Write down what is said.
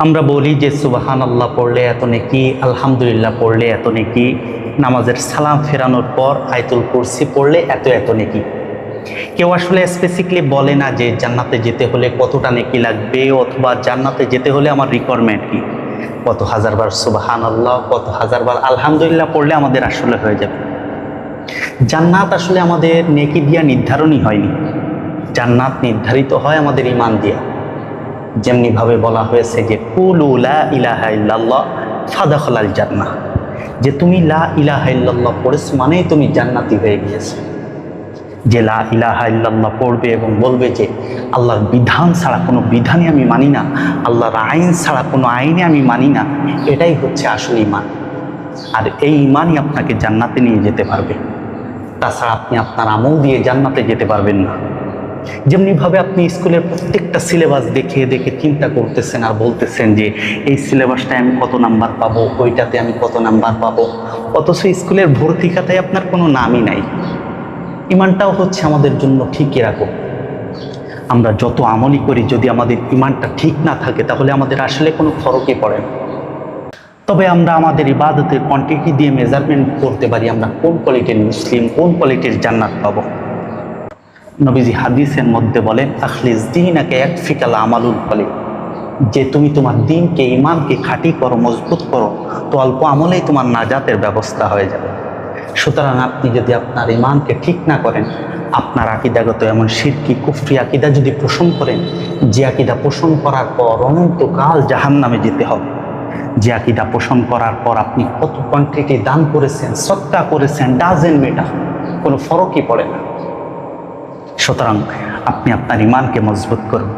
আমরা বলি যে সুবহানাল্লাহ পড়লে এত নেকি, আলহামদুলিল্লাহ পড়লে এত নেকি, নামাজের সালাম ফেরানোর পর আয়াতুল কুরসি পড়লে এত এত নেকি। কেউ আসলে স্পেসিফিকলি বলে না যে জান্নাতে যেতে হলে কতটা নেকি লাগবে, অথবা জান্নাতে যেতে হলে আমার রিকোয়ারমেন্ট কি, কত হাজারবার সুবহানাল্লাহ, কত হাজারবার আলহামদুলিল্লাহ পড়লে আমাদের আসলে হয়ে যাবে। জান্নাত আসলে আমাদের নেকি দিয়া নির্ধারণই হয়নি, জান্নাত নির্ধারিত হয় আমাদের ঈমান দিয়া। যেমনি ভাবে বলা হয়েছে যে কুলু লা ইলাহা ইল্লাল্লাহ ফাদখালাল জান্নাহ, যে তুমি লা ইলাহা ইল্লাল্লাহ পড়েছো মানেই তুমি জান্নাতি হয়ে গিয়েছো। যে লা ইলাহা ইল্লাল্লাহ পড়বে এবং বলবে যে আল্লাহর বিধান ছাড়া কোনো বিধানই আমি মানি না, আল্লাহর আইন ছাড়া কোনো আইনে আমি মানি না, এটাই হচ্ছে আসল ঈমান। আর এই ঈমানই আপনাকে জান্নাতে নিয়ে যেতে পারবে। তাছাড়া আপনি আপনার আমল দিয়ে জান্নাতে যেতে পারবেন না। যেমনিভাবে আপনি স্কুলের প্রত্যেকটা সিলেবাস দেখে দেখে চিন্তা করতেছেন আর বলতেছেন যে এই সিলেবাসটায় আমি কত নাম্বার পাবো, ওইটাতে আমি কত নাম্বার পাবো, অথচ স্কুলের ভর্তি খাতায় আপনার কোনো নামই নাই। ঈমানটাও হচ্ছে আমাদের জন্য ঠিক এরকম। আমরা যত আমলই করি, যদি আমাদের ঈমানটা ঠিক না থাকে তাহলে আমাদের আসলে কোনো ফরকই পড়ে না। তবে আমরা আমাদের ইবাদতের কোয়ান্টিটি দিয়ে মেজারমেন্ট করতে পারি আমরা কোন কোয়ালিটির মুসলিম, কোন কোয়ালিটির জান্নাত পাবো। নবীজি হাদিসের মধ্যে বলেন আখলিস দীনাকা ইয়াকফিকাল আমালুল কলিল, যে তুমি তোমার দ্বীনকে, ঈমানকে খাঁটি করো, মজবুত করো, তো অল্প আমলেই তোমার নাজাতের ব্যবস্থা হয়ে যাবে। সুতরাং আপনি যদি আপনার ঈমানকে ঠিক না করেন, আপনার আকীদাগত এমন শিরকি কুফরি আকীদা যদি পোষণ করেন, যে আকীদা পোষণ করার পর অনন্তকাল জাহান্নামে যেতে হবে, যে আকীদা পোষণ করার পর আপনি কত কোয়ান্টিটি দান করেছেন, সদকা করেছেন, ডাজেন্ট ম্যাটার, কোনো ফরকই পড়ে না। সুতরাং আপনি আপনার ঈমানকে মজবুত করুন।